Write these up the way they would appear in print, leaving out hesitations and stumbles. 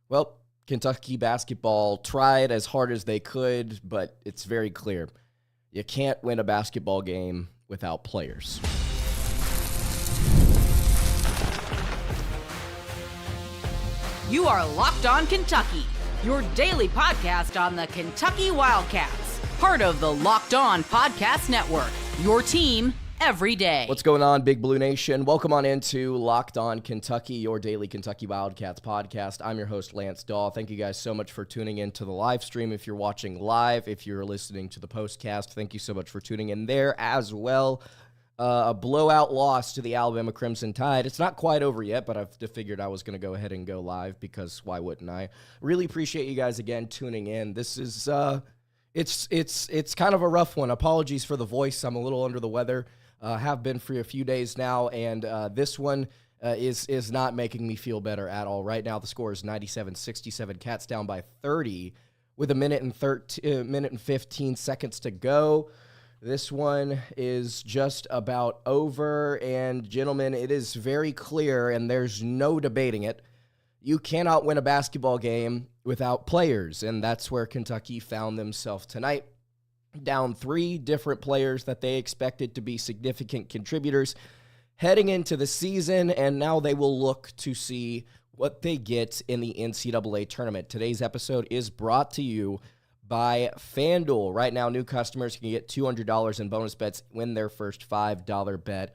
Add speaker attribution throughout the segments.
Speaker 1: Well, Kentucky basketball tried as hard as they could, but it's very clear. You can't win a basketball game without players.
Speaker 2: You are Locked On Kentucky, your daily podcast on the Kentucky Wildcats, part of the Locked On Podcast Network, your team every day.
Speaker 1: What's going on, Big Blue Nation? Welcome on into Locked On Kentucky, your daily Kentucky Wildcats podcast. I'm your host, Lance Dahl. Thank you guys so much for tuning in to the live stream. If you're watching live, if you're listening to the postcast, thank you so much for tuning in there as well. A blowout loss to the Alabama Crimson Tide. It's not quite over yet, but I've figured I was going to go ahead and go live because why wouldn't I? Really appreciate you guys again tuning in. This is it's kind of a rough one. Apologies for the voice. I'm a little under the weather. Have been for a few days now, and this one is not making me feel better at all. Right now, the score is 97-67. Cats down by 30 with a minute and 15 seconds to go. This one is just about over, and gentlemen, it is very clear, and there's no debating it. You cannot win a basketball game without players, and that's where Kentucky found themselves tonight. Down three different players that they expected to be significant contributors heading into the season, and now they will look to see what they get in the NCAA tournament. Today's episode is brought to you by FanDuel. Right now, new customers can get $200 in bonus bets when their first $5 bet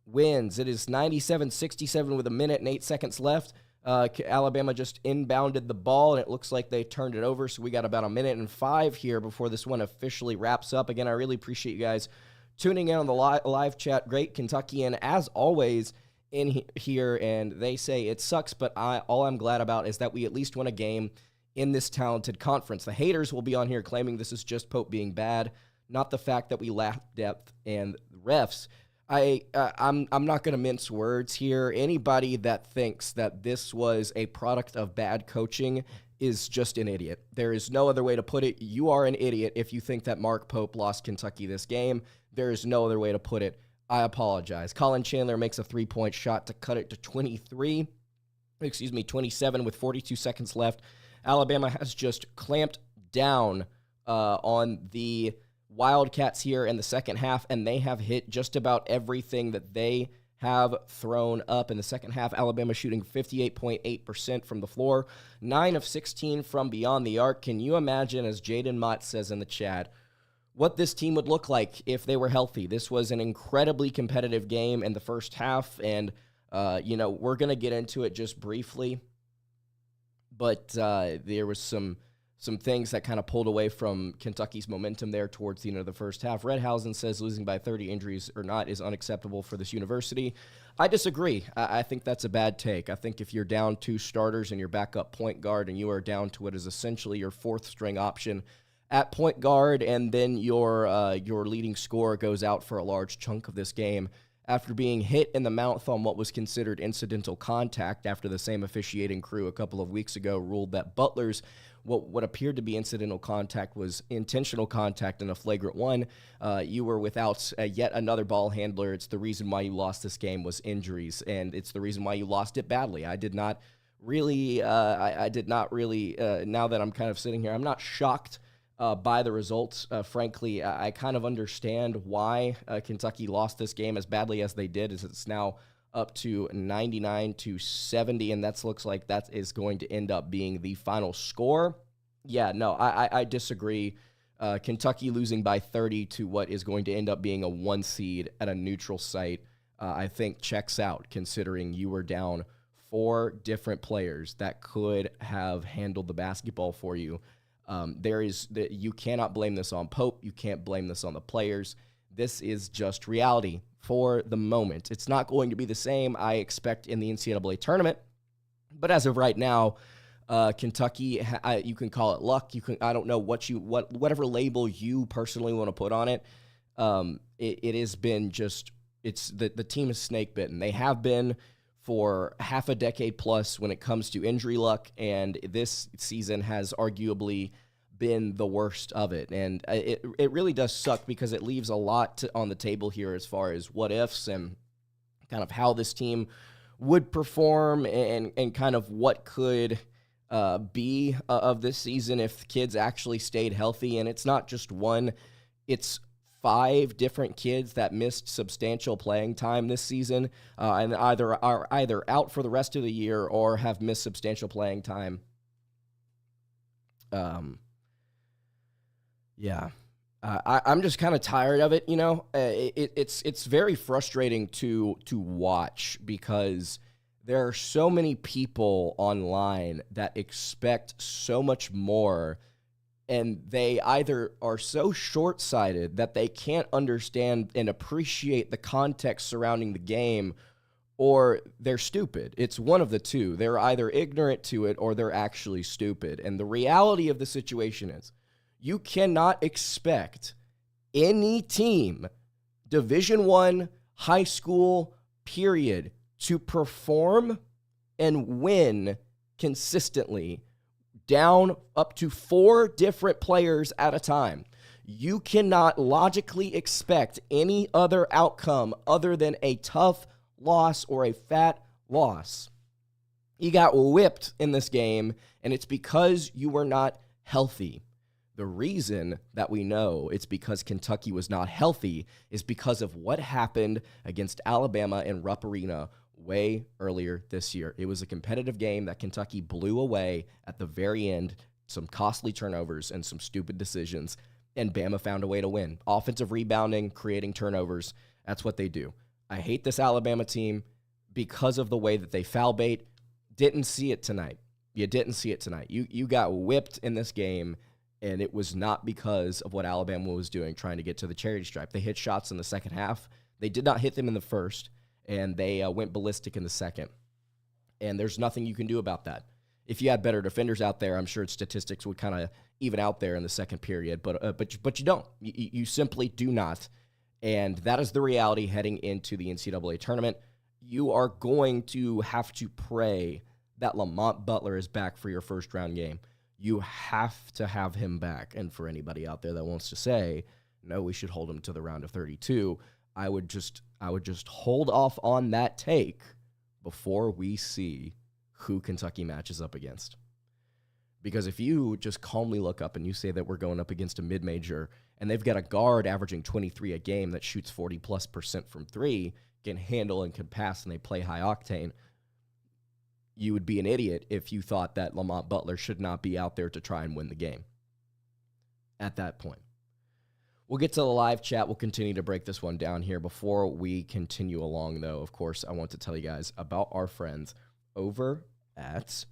Speaker 1: wins. It is 97-67 with a minute and 8 seconds left. Alabama just inbounded the ball, and it looks like they turned it over, so we got about a minute and 5 here before this one officially wraps up. Again, I really appreciate you guys tuning in on the live chat. Great Kentuckian, as always, in here, and they say it sucks, but all I'm glad about is that we at least won a game in this talented conference. The haters will be on here claiming this is just Pope being bad, not the fact that we lack depth and refs. I'm not going to mince words here. Anybody that thinks that this was a product of bad coaching is just an idiot. There is no other way to put it. You are an idiot if you think that Mark Pope lost Kentucky this game. There is no other way to put it. I apologize. Colin Chandler makes a three-point shot to cut it to 27 with 42 seconds left. Alabama has just clamped down on the Wildcats here in the second half, and they have hit just about everything that they have thrown up in the second half. Alabama shooting 58.8% from the floor, 9 of 16 from beyond the arc. Can you imagine, as Jaden Mott says in the chat, what this team would look like if they were healthy? This was an incredibly competitive game in the first half, and we're going to get into it just briefly. But there was some things that kind of pulled away from Kentucky's momentum there towards the end of the first half. Redhausen says losing by 30, injuries or not, is unacceptable for this university. I disagree. I think that's a bad take. I think if you're down 2 starters and your backup point guard and you are down to what is essentially your fourth-string option at point guard, and then your leading scorer goes out for a large chunk of this game, after being hit in the mouth on what was considered incidental contact after the same officiating crew a couple of weeks ago ruled that Butler's what appeared to be incidental contact was intentional contact in a flagrant one. You were without yet another ball handler. It's the reason why you lost this game was injuries, and it's the reason why you lost it badly. I did not really, now that I'm kind of sitting here, I'm not shocked by the results. Frankly, I kind of understand why Kentucky lost this game as badly as they did, as it's now up to 99-70, and that looks like that is going to end up being the final score. Yeah, no, I disagree. Kentucky losing by 30 to what is going to end up being a 1 seed at a neutral site, I think checks out, considering you were down 4 different players that could have handled the basketball for you. You cannot blame this on Pope. You can't blame this on the players. This is just reality for the moment. It's not going to be the same, I expect, in the NCAA tournament. But as of right now, Kentucky, you can call it luck. I don't know whatever label you personally want to put on it. It has been just, the team is snake bitten. They have been for half a decade plus when it comes to injury luck, and this season has arguably been the worst of it. And it really does suck because it leaves a lot on the table here as far as what ifs and kind of how this team would perform and kind of what could be of this season if kids actually stayed healthy. And it's not just one, it's 5 different kids that missed substantial playing time this season and are either out for the rest of the year or have missed substantial playing time. I'm just kind of tired of it. It's very frustrating to watch because there are so many people online that expect so much more, and they either are so short-sighted that they can't understand and appreciate the context surrounding the game, or they're stupid. It's one of the two. They're either ignorant to it or they're actually stupid. And the reality of the situation is you cannot expect any team, Division I, high school, period, to perform and win consistently down up to 4 different players at a time. You cannot logically expect any other outcome other than a tough loss or a fat loss. You got whipped in this game, and it's because you were not healthy. The reason that we know it's because Kentucky was not healthy is because of what happened against Alabama in Rupp Arena way earlier this year. It was a competitive game that Kentucky blew away at the very end, some costly turnovers and some stupid decisions, and Bama found a way to win. Offensive rebounding, creating turnovers, that's what they do. I hate this Alabama team because of the way that they foul bait. Didn't see it tonight. You didn't see it tonight. You got whipped in this game, and it was not because of what Alabama was doing, trying to get to the charity stripe. They hit shots in the second half. They did not hit them in the first, and they went ballistic in the second. And there's nothing you can do about that. If you had better defenders out there, I'm sure statistics would kind of even out there in the second period, but you don't. You simply do not. And that is the reality heading into the NCAA tournament. You are going to have to pray that Lamont Butler is back for your first round game. You have to have him back. And for anybody out there that wants to say, no, we should hold him to the round of 32, I would just hold off on that take before we see who Kentucky matches up against. Because if you just calmly look up and you say that we're going up against a mid-major and they've got a guard averaging 23 a game that shoots 40+% from 3, can handle and can pass, and they play high octane, you would be an idiot if you thought that Lamont Butler should not be out there to try and win the game at that point. We'll get to the live chat. We'll continue to break this one down here. Before we continue along, though, of course, I want to tell you guys about our friends over at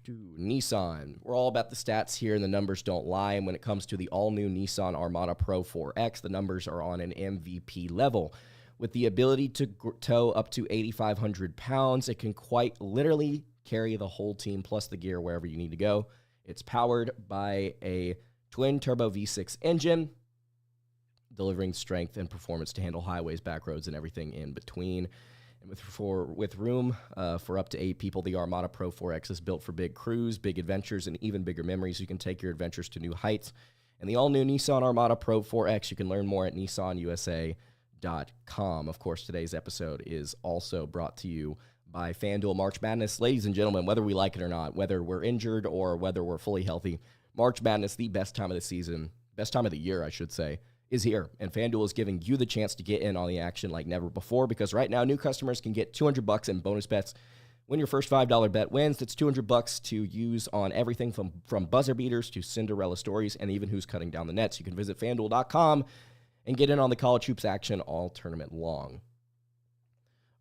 Speaker 1: Nissan. We're all about the stats here, and the numbers don't lie. And when it comes to the all-new Nissan Armada Pro 4X, the numbers are on an MVP level. With the ability to tow up to 8,500 pounds, it can quite literally carry the whole team plus the gear wherever you need to go. It's powered by a twin-turbo V6 engine, delivering strength and performance to handle highways, back roads, and everything in between. And with room for up to 8 people, the Armada Pro 4X is built for big crews, big adventures, and even bigger memories. You can take your adventures to new heights. And the all-new Nissan Armada Pro 4X, you can learn more at nissanusa.com. Of course, today's episode is also brought to you by FanDuel March Madness. Ladies and gentlemen, whether we like it or not, whether we're injured or whether we're fully healthy, March Madness, the best time of the season, best time of the year, I should say, is here. And FanDuel is giving you the chance to get in on the action like never before, because right now new customers can get $200 in bonus bets when your first $5 bet wins. That's $200 to use on everything from buzzer beaters to Cinderella stories and even who's cutting down the nets. You can visit FanDuel.com and get in on the college hoops action all tournament long.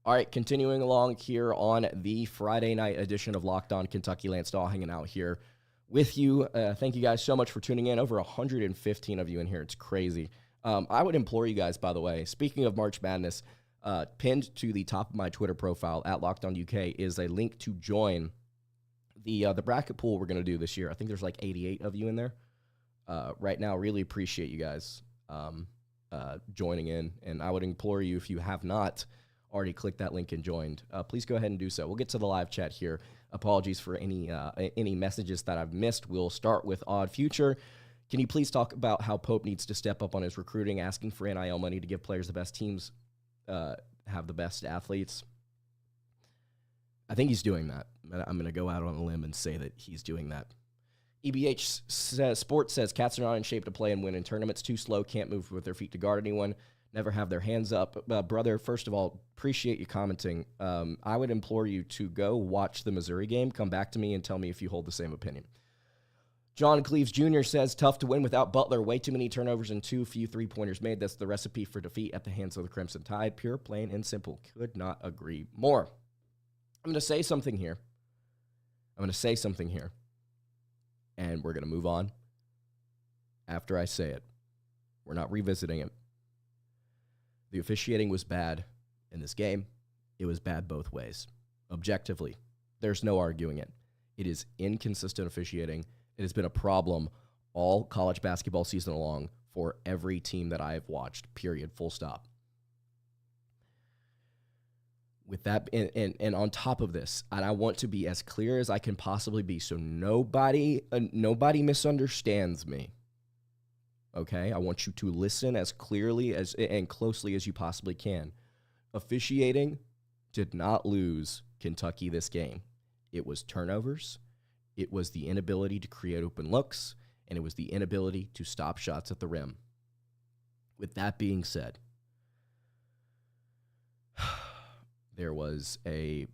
Speaker 1: All right, continuing along here on the Friday night edition of Locked On Kentucky. Lance Dahl hanging out here with you. Thank you guys so much for tuning in. Over 115 of you in here. It's crazy. I would implore you guys, by the way, speaking of March Madness, pinned to the top of my Twitter profile at Locked On UK is a link to join the bracket pool we're going to do this year. I think there's like 88 of you in there right now. Really appreciate you guys joining in, and I would implore you, if you have not already clicked that link and joined, please go ahead and do so. We'll get to the live chat here. Apologies for any messages that I've missed. We'll start with Odd Future. Can you please talk about how Pope needs to step up on his recruiting, asking for NIL money to give players the best teams, have the best athletes? I think he's doing that. I'm going to go out on a limb and say that he's doing that. Sports says Cats are not in shape to play and win in tournaments. Too slow, can't move with their feet to guard anyone, never have their hands up. Brother, first of all, appreciate you commenting. I would implore you to go watch the Missouri game, come back to me, and tell me if you hold the same opinion. John Cleaves Jr. says, tough to win without Butler. Way too many turnovers and too few three-pointers made. That's the recipe for defeat at the hands of the Crimson Tide. Pure, plain, and simple. Could not agree more. I'm going to say something here. And we're going to move on after I say it. We're not revisiting it. The officiating was bad in this game. It was bad both ways. Objectively, there's no arguing it. It is inconsistent officiating. It has been a problem all college basketball season long for every team that I have watched, period, full stop. With that, and on top of this, and I want to be as clear as I can possibly be so nobody misunderstands me. Okay? I want you to listen as clearly and closely as you possibly can. Officiating did not lose Kentucky this game. It was turnovers, it was the inability to create open looks, and it was the inability to stop shots at the rim. With that being said, there was a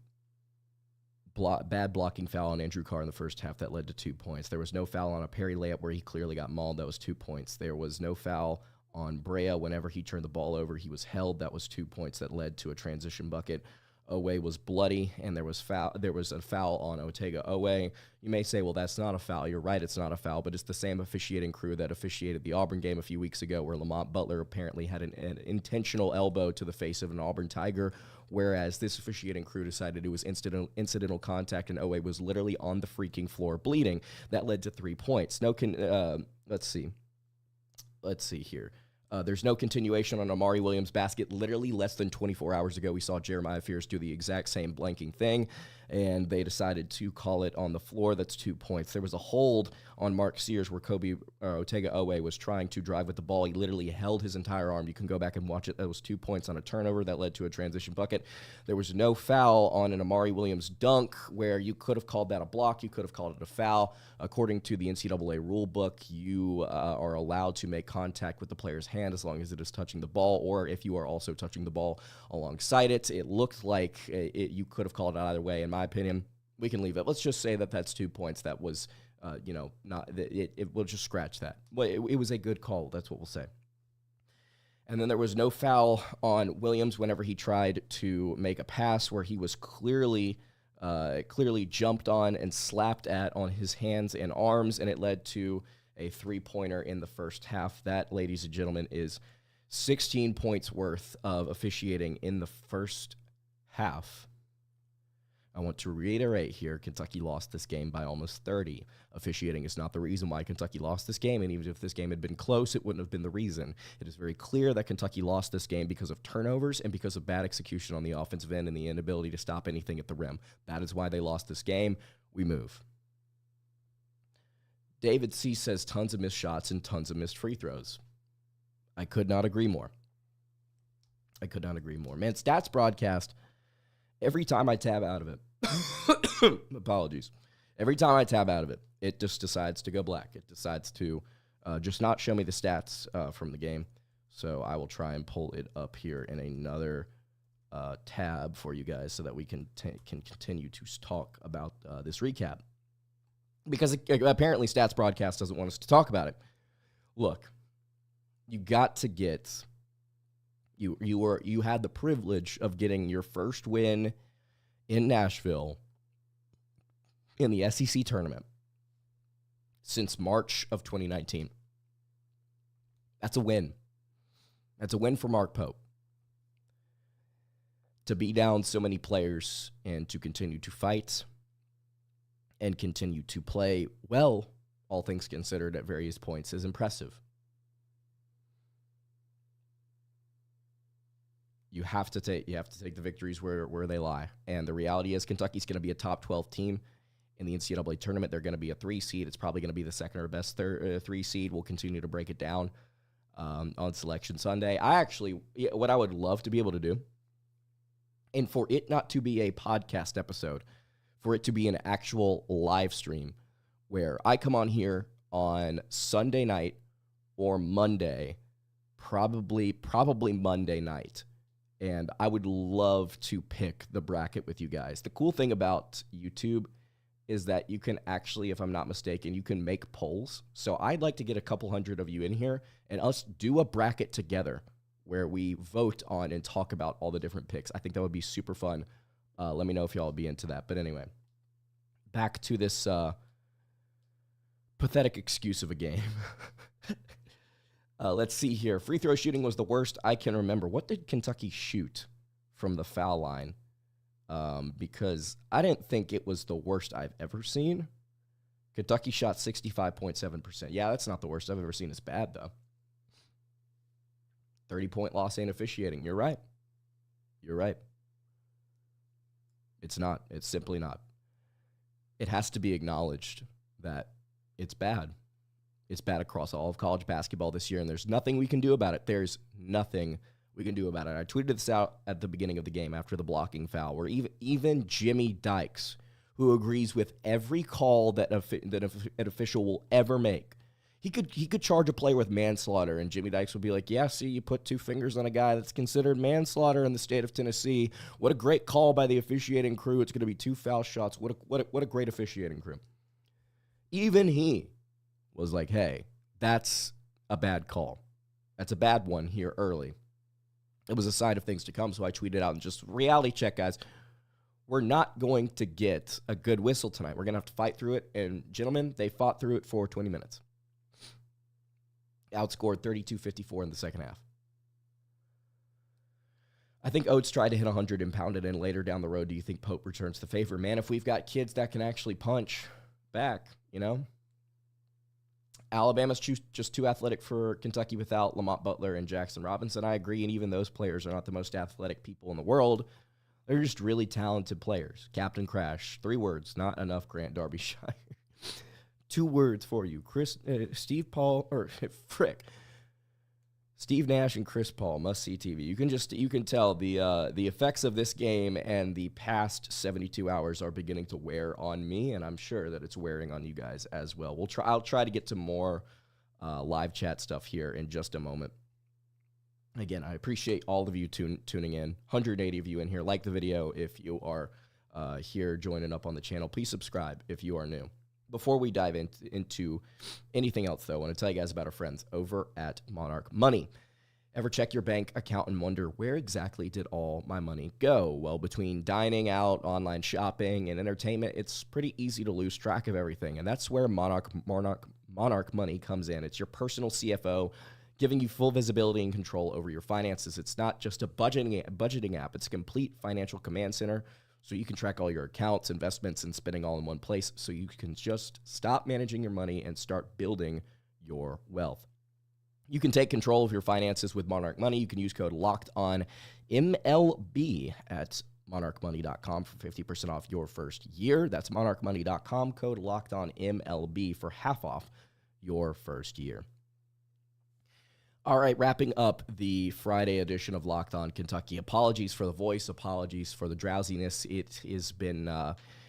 Speaker 1: bad blocking foul on Andrew Carr in the first half that led to 2 points. There was no foul on a Perry layup where he clearly got mauled. That was 2 points. There was no foul on Brea whenever he turned the ball over. He was held. That was 2 points that led to a transition bucket. Owe was bloody, and there was a foul on Otega Owe. You may say, well, that's not a foul. You're right, it's not a foul, but it's the same officiating crew that officiated the Auburn game a few weeks ago where Lamont Butler apparently had an intentional elbow to the face of an Auburn Tiger, whereas this officiating crew decided it was incidental contact, and Owe was literally on the freaking floor bleeding. That led to 3 points. Let's see here. There's no continuation on Amari Williams' basket. Literally less than 24 hours ago, we saw Jeremiah Fears do the exact same blanking thing, and they decided to call it on the floor. That's 2 points. There was a hold on Mark Sears where Otega Owe was trying to drive with the ball. He literally held his entire arm. You can go back and watch it. That was 2 points on a turnover that led to a transition bucket. There was no foul on an Amari Williams dunk where you could have called that a block. You could have called it a foul. According to the NCAA rule book, you are allowed to make contact with the player's hand as long as it is touching the ball, or if you are also touching the ball alongside it. It looked like you could have called it either way. In my opinion, we can leave it. Let's just say that that's 2 points. That was, we'll just scratch that. Well, it was a good call. That's what we'll say. And then there was no foul on Williams whenever he tried to make a pass where he was clearly jumped on and slapped at on his hands and arms, and it led to a three-pointer in the first half. That, ladies and gentlemen, is 16 points worth of officiating in the first half. I want to reiterate here, Kentucky lost this game by almost 30. Officiating is not the reason why Kentucky lost this game, and even if this game had been close, it wouldn't have been the reason. It is very clear that Kentucky lost this game because of turnovers and because of bad execution on the offensive end and the inability to stop anything at the rim. That is why they lost this game. We move. David C. says tons of missed shots and tons of missed free throws. I could not agree more. Man, stats broadcast, every time I tab out of it, apologies. Every time I tab out of it, it just decides to go black. It decides to just not show me the stats from the game. So I will try and pull it up here in another tab for you guys so that we can continue to talk about this recap. Because apparently Stats Broadcast doesn't want us to talk about it. Look, you got to get you had the privilege of getting your first win in Nashville in the SEC tournament since March of 2019. That's a win. That's a win for Mark Pope. To be down so many players and to continue to fight and continue to play well, all things considered, at various points is impressive. You have to take the victories where they lie. And the reality is Kentucky's going to be a top 12 team in the NCAA tournament. They're going to be a 3 seed. It's probably going to be the second or best 3 seed. We'll continue to break it down on Selection Sunday. What I would love to be able to do And for it not to be a podcast episode, for it to be an actual live stream where I come on here on Sunday night or Monday, probably Monday night, and I would love to pick the bracket with you guys. The cool thing about YouTube is that you can actually, if I'm not mistaken, you can make polls. So I'd like to get a couple hundred of you in here and us do a bracket together where we vote on and talk about all the different picks. I think that would be super fun. Let me know if y'all would be into that. But anyway, back to this pathetic excuse of a game. Let's see here. Free throw shooting was the worst I can remember. What did Kentucky shoot from the foul line? Because I didn't think it was the worst I've ever seen. Kentucky shot 65.7%. Yeah, that's not the worst I've ever seen. It's bad, though. 30-point loss ain't officiating. You're right. You're right. It's not. It's simply not. It has to be acknowledged that it's bad. It's bad across all of college basketball this year, and there's nothing we can do about it. There's nothing we can do about it. I tweeted this out at the beginning of the game after the blocking foul, where even Jimmy Dykes, who agrees with every call that an official will ever make, he could charge a player with manslaughter, and Jimmy Dykes would be like, yeah, see, you put two fingers on a guy that's considered manslaughter in the state of Tennessee. What a great call by the officiating crew. It's going to be 2 foul shots. What a great officiating crew. Even he was like, hey, that's a bad call. That's a bad one here early. It was a sign of things to come, so I tweeted out and just reality check, guys. We're not going to get a good whistle tonight. We're going to have to fight through it, and gentlemen, they fought through it for 20 minutes. Outscored 32-54 in the second half. I think Oates tried to hit 100 and pounded in later down the road. Do you think Pope returns the favor? Man, if we've got kids that can actually punch back, you know? Alabama's just too athletic for Kentucky without Lamont Butler and Jackson Robinson. I agree, and even those players are not the most athletic people in the world. They're just really talented players. Captain Crash, 3 words, not enough, Grant Darbyshire. 2 words for you. Steve Nash and Chris Paul, must-see TV. You can tell the effects of this game and the past 72 hours are beginning to wear on me, and I'm sure that it's wearing on you guys as well. I'll try to get to more live chat stuff here in just a moment. Again, I appreciate all of you tuning in. 180 of you in here. Like the video if you are here joining up on the channel. Please subscribe if you are new. Before we dive into anything else, though, I want to tell you guys about our friends over at Monarch Money. Ever check your bank account and wonder, where exactly did all my money go? Well, between dining out, online shopping, and entertainment, it's pretty easy to lose track of everything, and that's where Monarch Money comes in. It's your personal CFO, giving you full visibility and control over your finances. It's not just a budgeting app. It's a complete financial command center, so you can track all your accounts, investments, and spending all in one place, so you can just stop managing your money and start building your wealth. You can take control of your finances with Monarch Money. You can use code LOCKEDONMLB at monarchmoney.com for 50% off your first year. That's monarchmoney.com, code LOCKEDONMLB for half off your first year. All right, wrapping up the Friday edition of Locked On Kentucky. Apologies for the voice. Apologies for the drowsiness. It has been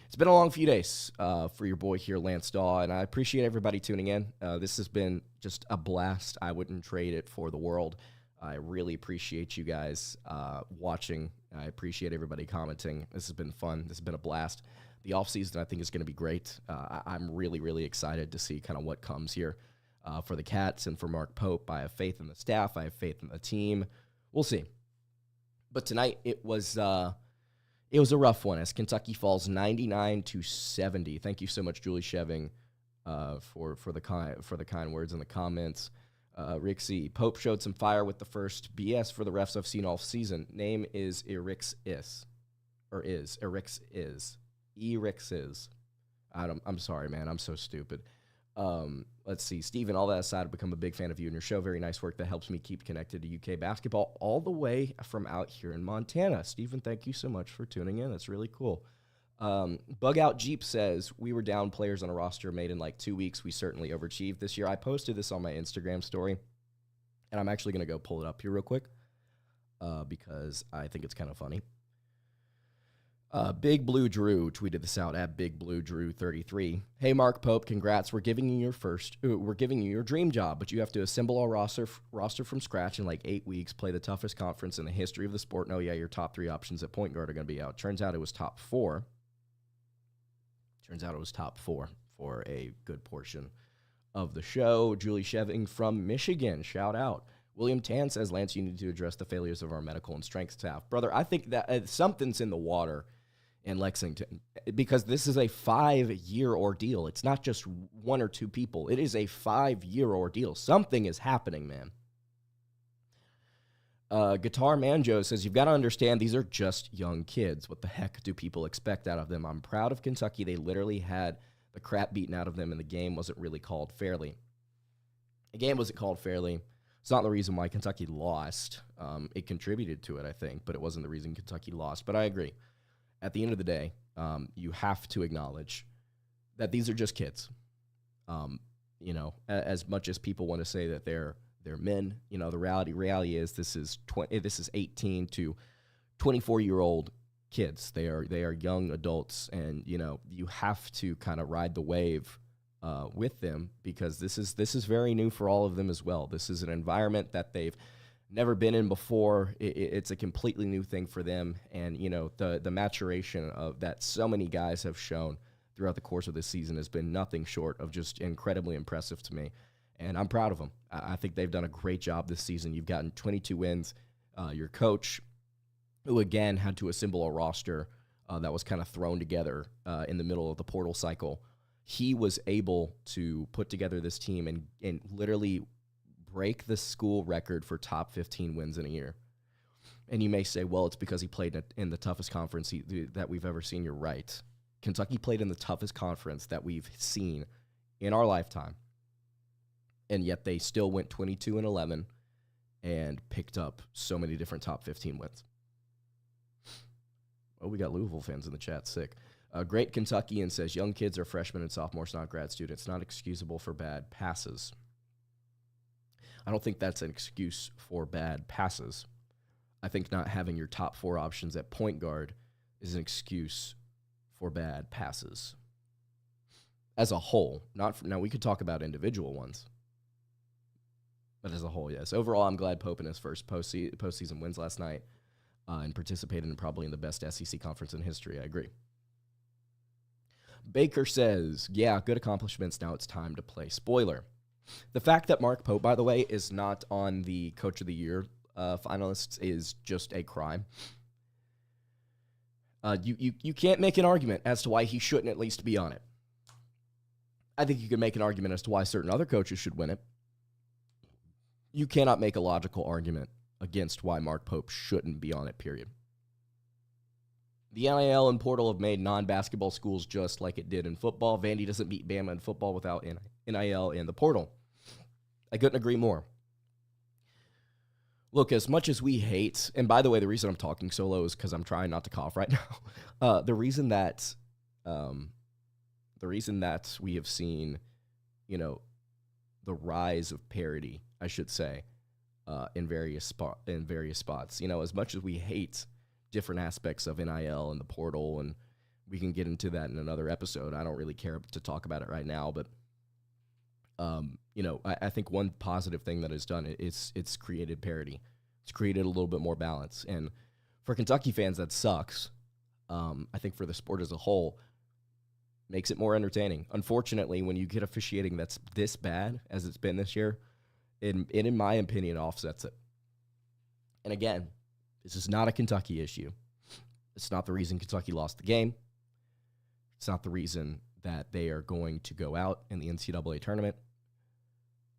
Speaker 1: it's been a long few days for your boy here, Lance Daw, and I appreciate everybody tuning in. This has been just a blast. I wouldn't trade it for the world. I really appreciate you guys watching. I appreciate everybody commenting. This has been fun. This has been a blast. The offseason, I think, is going to be great. I'm really, really excited to see kind of what comes here. For the Cats and for Mark Pope. I have faith in the staff. I have faith in the team. We'll see. But tonight it was a rough one as Kentucky falls 99-70. Thank you so much, Julie Sheving, for the kind words in the comments. Rick C. Pope showed some fire with the first BS for the refs I've seen all season. Name is Erix Is. I'm sorry, man. I'm so stupid. Let's see. Steven, all that aside, I've become a big fan of you and your show. Very nice work that helps me keep connected to UK basketball all the way from out here in Montana. Steven, thank you so much for tuning in. That's really cool. Bug Out Jeep says, we were down players on a roster made in like 2 weeks. We certainly overachieved this year. I posted this on my Instagram story, and I'm actually going to go pull it up here real quick because I think it's kind of funny. Big Blue Drew tweeted this out at Big Blue Drew 33. Hey, Mark Pope, congrats. We're giving you your dream job, but you have to assemble a roster from scratch in like 8 weeks, play the toughest conference in the history of the sport. No, yeah, your top 3 options at point guard are going to be out. Turns out it was top 4. For a good portion of the show. Julie Sheving from Michigan, shout out. William Tan says, Lance, you need to address the failures of our medical and strength staff. Brother, I think that something's in the water in Lexington, because this is a 5-year ordeal. It's not just 1 or 2 people. It is a 5-year ordeal. Something is happening, man. Guitar Manjo says, you've got to understand these are just young kids. What the heck do people expect out of them? I'm proud of Kentucky. They literally had the crap beaten out of them, and the game wasn't really called fairly. The game wasn't called fairly. It's not the reason why Kentucky lost. It contributed to it, I think, but it wasn't the reason Kentucky lost. But I agree. At the end of the day, you have to acknowledge that these are just kids. As much as people want to say that they're men, the reality is this is 18 to 24-year-old kids. They are young adults, and you have to kind of ride the wave with them, because this is very new for all of them as well. This is an environment that they've never been in before. It's a completely new thing for them, and the maturation of that so many guys have shown throughout the course of this season has been nothing short of just incredibly impressive to me, and I'm proud of them. I think they've done a great job this season. You've gotten 22 wins. Your coach, who again had to assemble a roster that was kind of thrown together in the middle of the portal cycle, he was able to put together this team and literally break the school record for top 15 wins in a year. And you may say, well, it's because he played in the toughest conference that we've ever seen. You're right. Kentucky played in the toughest conference that we've seen in our lifetime. And yet they still went 22-11 and picked up so many different top 15 wins. Oh, we got Louisville fans in the chat. Sick. Great Kentuckian says, young kids are freshmen and sophomores, not grad students. Not excusable for bad passes. I don't think that's an excuse for bad passes. I think not having your top 4 options at point guard is an excuse for bad passes. As a whole, now we could talk about individual ones, but as a whole, yes. Overall, I'm glad Pope in his first postseason wins last night and participated in probably in the best SEC conference in history. I agree. Baker says, yeah, good accomplishments. Now it's time to play. Spoiler. The fact that Mark Pope, by the way, is not on the Coach of the Year finalists is just a crime. You can't make an argument as to why he shouldn't at least be on it. I think you can make an argument as to why certain other coaches should win it. You cannot make a logical argument against why Mark Pope shouldn't be on it, period. The NIL and portal have made non-basketball schools just like it did in football. Vandy doesn't beat Bama in football without NIL and the portal. I couldn't agree more. Look, as much as we hate, and by the way, the reason I'm talking so low is because I'm trying not to cough right now. The reason that we have seen, the rise of parity, I should say, in various spots. As much as we hate different aspects of NIL and the portal, and we can get into that in another episode. I don't really care to talk about it right now, but I think one positive thing that it's done is it's created parity. It's created a little bit more balance, and for Kentucky fans, that sucks. I think for the sport as a whole, makes it more entertaining. Unfortunately, when you get officiating that's this bad as it's been this year, it in my opinion offsets it. And again, this is not a Kentucky issue. It's not the reason Kentucky lost the game. It's not the reason that they are going to go out in the NCAA tournament.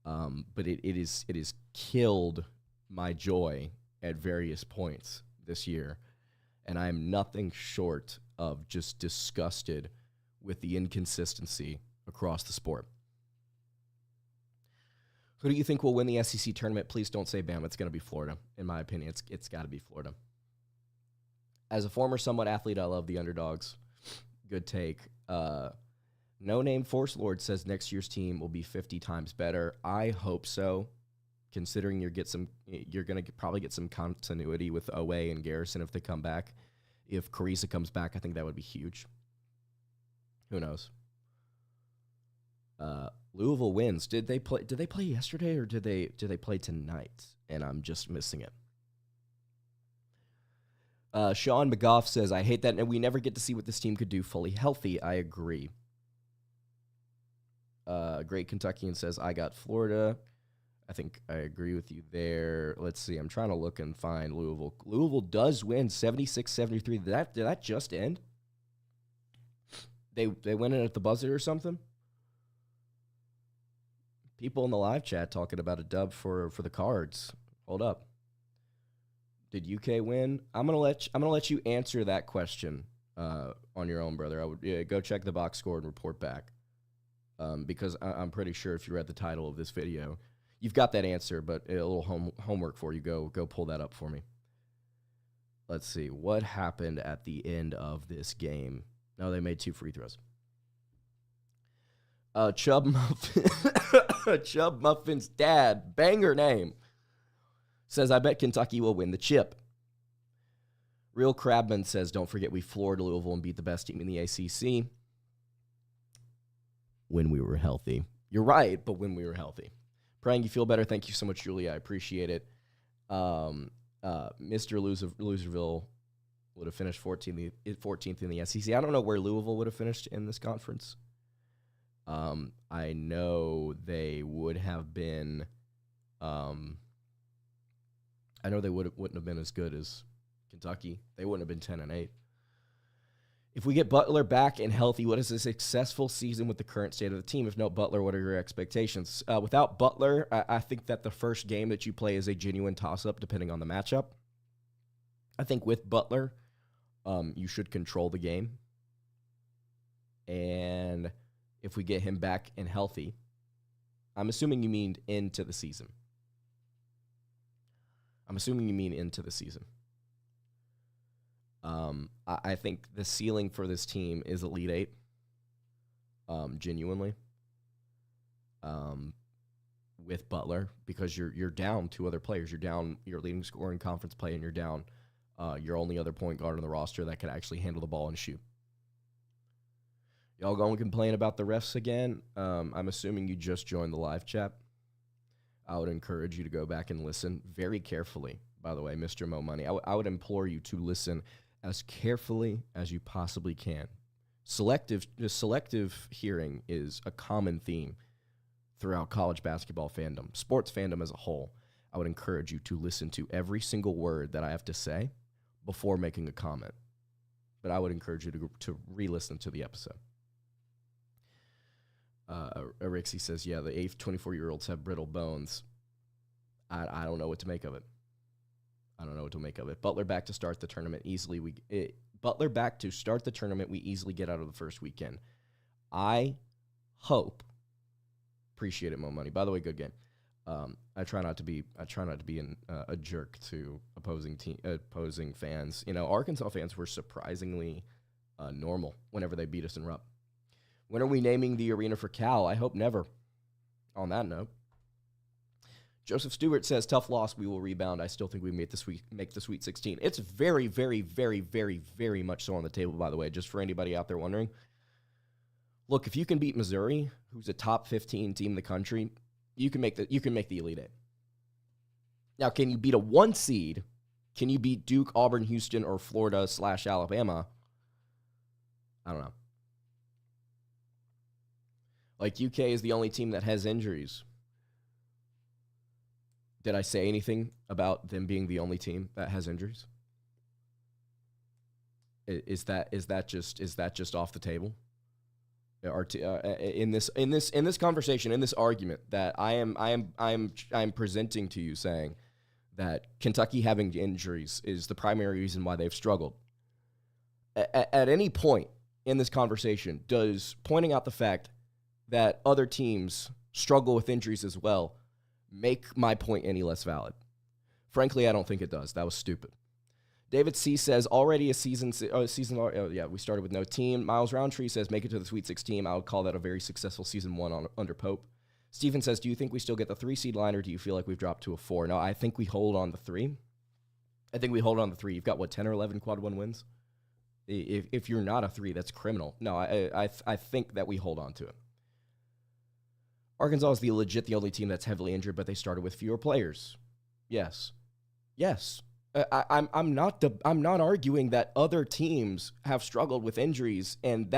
Speaker 1: But it is killed my joy at various points this year. And I am nothing short of just disgusted with the inconsistency across the sport. Who do you think will win the SEC tournament? Please don't say Bama. It's going to be Florida. In my opinion, it's got to be Florida. As a former somewhat athlete, I love the underdogs. Good take. No Name Force Lord says next year's team will be 50 times better. I hope so, considering you're going to probably get some continuity with OA and Garrison if they come back If Carissa comes back, I think that would be huge. Who knows? Louisville wins. Did they play yesterday or did they play tonight? And I'm just missing it. Sean McGough says, I hate that, and we never get to see what this team could do fully healthy. I agree. Great Kentuckian says, I got Florida. I think I agree with you there. Let's see. I'm trying to look and find Louisville. Louisville does win 76-73. Did that just end? They went in at the buzzer or something? People in the live chat talking about a dub for the Cards. Hold up. Did UK win? I'm gonna let you answer that question on your own, brother. I would go check the box score and report back. Because I'm pretty sure if you read the title of this video, you've got that answer, but a little homework for you. Go pull that up for me. Let's see. What happened at the end of this game? No, they made 2 free throws. Chubb Muffin's dad, banger name, says, I bet Kentucky will win the chip. Real Crabman says, don't forget we floored Louisville and beat the best team in the ACC. When we were healthy. You're right, but when we were healthy. Praying you feel better. Thank you so much, Julia. I appreciate it. Mr. Loserville would have finished 14th in the SEC. I don't know where Louisville would have finished in this conference. I know they would have been. I know they wouldn't have been as good as Kentucky. They wouldn't have been 10-8. If we get Butler back and healthy, what is a successful season with the current state of the team? If no Butler, what are your expectations? Without Butler, I think that the first game that you play is a genuine toss-up depending on the matchup. I think with Butler, you should control the game. And if we get him back and healthy, I'm assuming you mean into the season. I think the ceiling for this team is Elite Eight, genuinely, with Butler, because you're down 2 other players. You're down your leading scorer in conference play, and you're down your only other point guard on the roster that can actually handle the ball and shoot. Y'all going to complain about the refs again? I'm assuming you just joined the live chat. I would encourage you to go back and listen very carefully. By the way, Mr. Mo Money, I would implore you to listen as carefully as you possibly can. Selective hearing is a common theme throughout college basketball fandom, sports fandom as a whole. I would encourage you to listen to every single word that I have to say before making a comment. But I would encourage you to re-listen to the episode. Arixie says, yeah, the 24-year-olds have brittle bones. I don't know what to make of it. Butler back to start the tournament easily. We easily get out of the first weekend. I hope. Appreciate it, Mo Money. By the way, good game. I try not to be a jerk to opposing fans. You know, Arkansas fans were surprisingly normal whenever they beat us in Rupp. When are we naming the arena for Cal? I hope never. On that note, Joseph Stewart says, tough loss, we will rebound. I still think we make the Sweet 16. It's very, very, very, very, very much so on the table, by the way, just for anybody out there wondering. Look, if you can beat Missouri, who's a top 15 team in the country, you can make the Elite Eight. Now, can you beat a 1 seed? Can you beat Duke, Auburn, Houston, or Florida/Alabama? I don't know. Like, UK is the only team that has injuries. Did I say anything about them being the only team that has injuries? Is that just off the table? In this conversation, in this argument that I'm presenting to you, saying that Kentucky having injuries is the primary reason why they've struggled. At any point in this conversation, does pointing out the fact that other teams struggle with injuries as well make my point any less valid? Frankly, I don't think it does. That was stupid. David C. says, already a season. We started with no team. Miles Roundtree says, make it to the Sweet 16. I would call that a very successful season 1 under Pope. Stephen says, do you think we still get the 3 seed line, or do you feel like we've dropped to a 4? No, I think we hold on the 3. You've got, 10 or 11 quad 1 wins? If you're not a 3, that's criminal. No, I think that we hold on to it. Arkansas is the only team that's heavily injured, but they started with fewer players. Yes. I'm not arguing that other teams have struggled with injuries and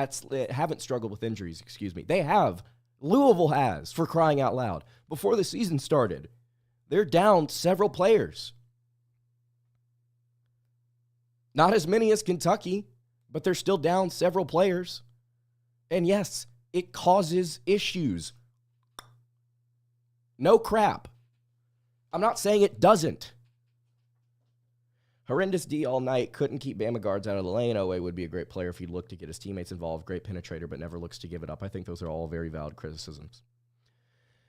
Speaker 1: haven't struggled with injuries. Excuse me. They have. Louisville has, for crying out loud. Before the season started, they're down several players. Not as many as Kentucky, but they're still down several players. And yes, it causes issues. No crap. I'm not saying it doesn't. Horrendous D all night. Couldn't keep Bama guards out of the lane. Owe would be a great player if he'd look to get his teammates involved. Great penetrator, but never looks to give it up. I think those are all very valid criticisms.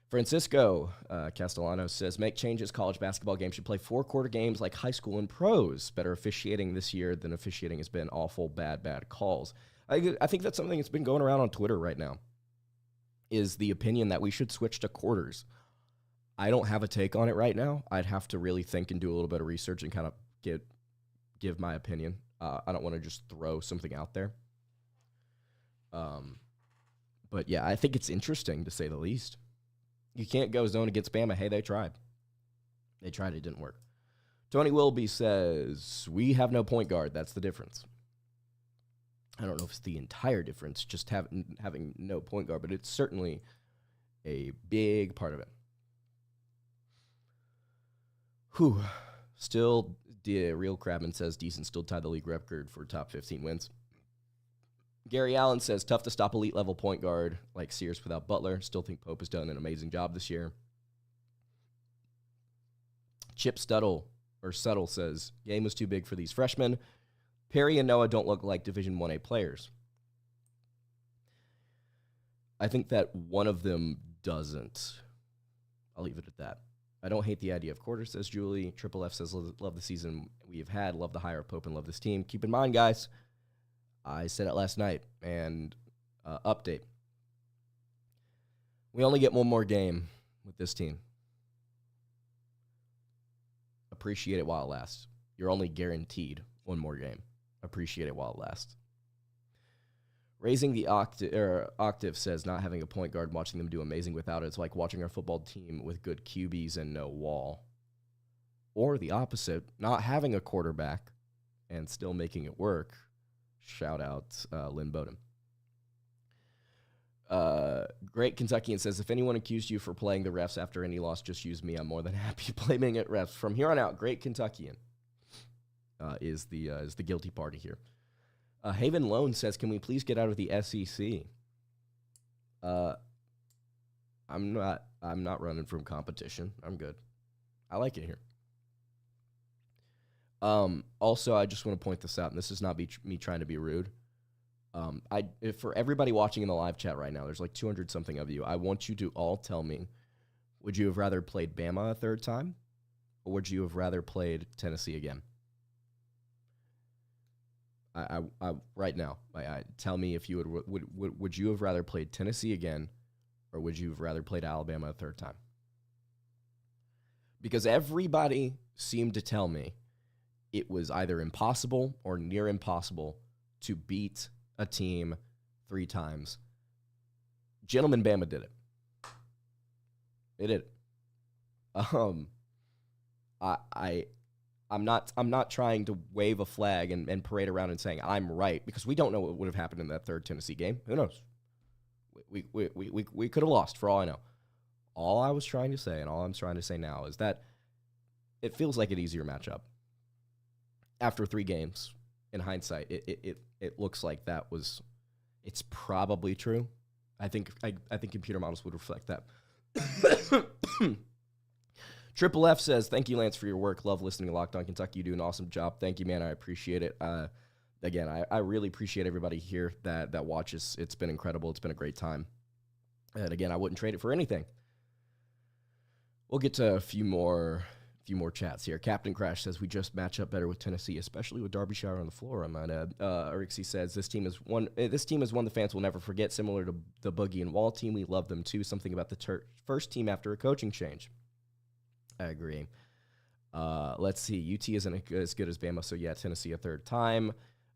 Speaker 1: Francisco Castellano says, make changes. College basketball games should play 4-quarter games like high school and pros. Better officiating this year than officiating has been. Awful, bad calls. I think that's something that's been going around on Twitter right now, is the opinion that we should switch to quarters. I don't have a take on it right now. I'd have to really think and do a little bit of research and kind of give my opinion. I don't want to just throw something out there. But yeah, I think it's interesting to say the least. You can't go zone against Bama. Hey, they tried. It didn't work. Tony Wilby says, we have no point guard. That's the difference. I don't know if it's the entire difference, just having no point guard, but it's certainly a big part of it. Still, Real Crabman says, decent, still tied the league record for top 15 wins. Gary Allen says, tough to stop elite-level point guard like Sears without Butler. Still think Pope has done an amazing job this year. Chip Stuttle says, game was too big for these freshmen. Perry and Noah don't look like Division 1A players. I think that one of them doesn't. I'll leave it at that. I don't hate the idea of quarters, says Julie. Triple F says, love the season we have had. Love the hire Pope and love this team. Keep in mind, guys, I said it last night, and update. We only get one more game with this team. Appreciate it while it lasts. You're only guaranteed one more game. Appreciate it while it lasts. Raising the octave says, not having a point guard, watching them do amazing without it. It's like watching our football team with good QBs and no wall. Or the opposite, not having a quarterback and still making it work. Shout out Lynn Bowden. Great Kentuckian says, if anyone accused you for playing the refs after any loss, just use me. I'm more than happy blaming it refs. From here on out, Great Kentuckian is the guilty party here. Haven Lone says, can we please get out of the SEC? I'm not running from competition. I'm good. I like it here. Also, I just want to point this out, and this is not me trying to be rude. For everybody watching in the live chat right now, there's like 200-something of you. I want you to all tell me, would you have rather played Bama a third time, or would you have rather played Tennessee again? Right now, tell me if you would you have rather played Tennessee again, or would you have rather played Alabama a third time? Because everybody seemed to tell me it was either impossible or near impossible to beat a team 3 times. Gentlemen, Bama did it. They did it. I'm not trying to wave a flag and parade around and saying I'm right, because we don't know what would have happened in that third Tennessee game. Who knows? We could have lost for all I know. All I was trying to say, and all I'm trying to say now, is that it feels like an easier matchup. After 3 games, in hindsight, it looks like it's probably true. I think computer models would reflect that. Triple F says, thank you, Lance, for your work. Love listening to Locked On Kentucky. You do an awesome job. Thank you, man. I appreciate it. Again, I really appreciate everybody here that watches. It's been incredible. It's been a great time. And again, I wouldn't trade it for anything. We'll get to a few more chats here. Captain Crash says, we just match up better with Tennessee, especially with Derbyshire on the floor, I might add. Erixie says, this team is one the fans will never forget, similar to the Boogie and Wall team. We love them too. Something about the first team after a coaching change. I agree. Let's see. UT isn't as good as Bama, so yeah, Tennessee a third time.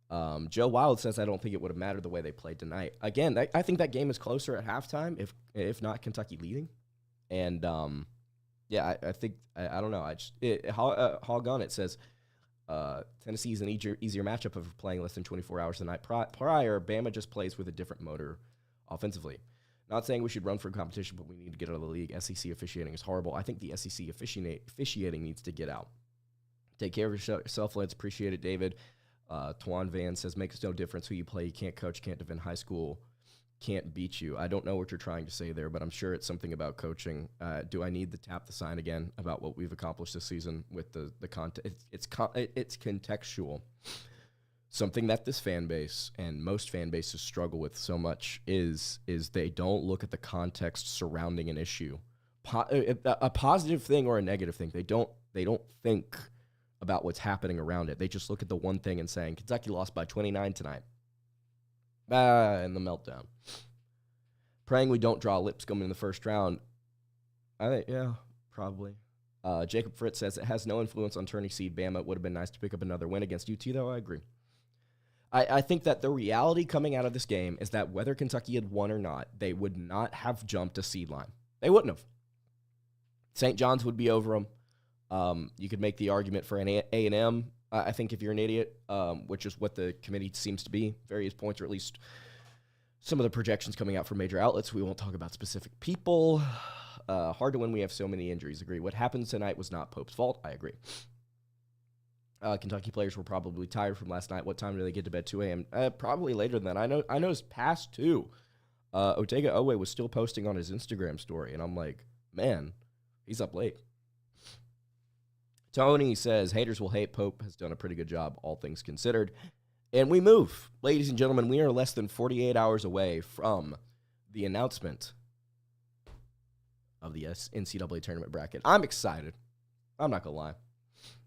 Speaker 1: Joe Wild says, I don't think it would have mattered the way they played tonight. Again, I think that game is closer at halftime, if not Kentucky leading. And, I think, I don't know. Hog on it says, Tennessee is an easier matchup of playing less than 24 hours the night prior. Bama just plays with a different motor offensively. Not saying we should run for competition, but we need to get out of the league. SEC officiating is horrible. I think the SEC officiating needs to get out. Take care of yourself, Lance. Appreciate it, David. Twan Van says, makes no difference who you play. You can't coach, can't defend high school, can't beat you. I don't know what you're trying to say there, but I'm sure it's something about coaching. Do I need to tap the sign again about what we've accomplished this season with the content? It's contextual. Something that this fan base and most fan bases struggle with so much is they don't look at the context surrounding an issue, a positive thing or a negative thing. They don't think about what's happening around it. They just look at the one thing and saying, Kentucky lost by 29 tonight. And the meltdown. Praying we don't draw Lipscomb in the first round. I think, yeah, probably. Jacob Fritz says, it has no influence on turning seed Bama. It would have been nice to pick up another win against UT, though. I agree. I think that the reality coming out of this game is that whether Kentucky had won or not, they would not have jumped a seed line. They wouldn't have. St. John's would be over them. You could make the argument for an A&M, I think, if you're an idiot, which is what the committee seems to be, various points, or at least some of the projections coming out from major outlets. We won't talk about specific people. Hard to win. We have so many injuries. Agree. What happened tonight was not Pope's fault. I agree. Kentucky players were probably tired from last night. What time do they get to bed? 2 a.m.? Probably later than that. I know it's past 2. Otega Owe was still posting on his Instagram story, and I'm like, man, he's up late. Tony says, haters will hate. Pope has done a pretty good job, all things considered. And we move. Ladies and gentlemen, we are less than 48 hours away from the announcement of the NCAA tournament bracket. I'm excited. I'm not going to lie.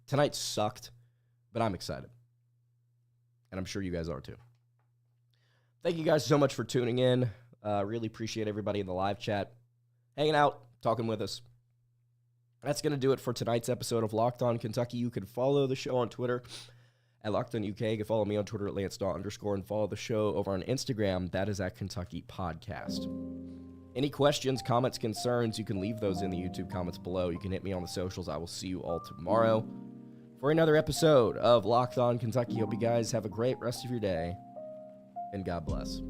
Speaker 1: Tonight sucked, but I'm excited. And I'm sure you guys are too. Thank you guys so much for tuning in. Really appreciate everybody in the live chat hanging out, talking with us. That's going to do it for tonight's episode of Locked On Kentucky. You can follow the show on Twitter at Locked On UK. You can follow me on Twitter at @LanceDaw_ and follow the show over on Instagram. That is at Kentucky Podcast. Any questions, comments, concerns, you can leave those in the YouTube comments below. You can hit me on the socials. I will see you all tomorrow for another episode of Locked On Kentucky. Hope you guys have a great rest of your day, and God bless.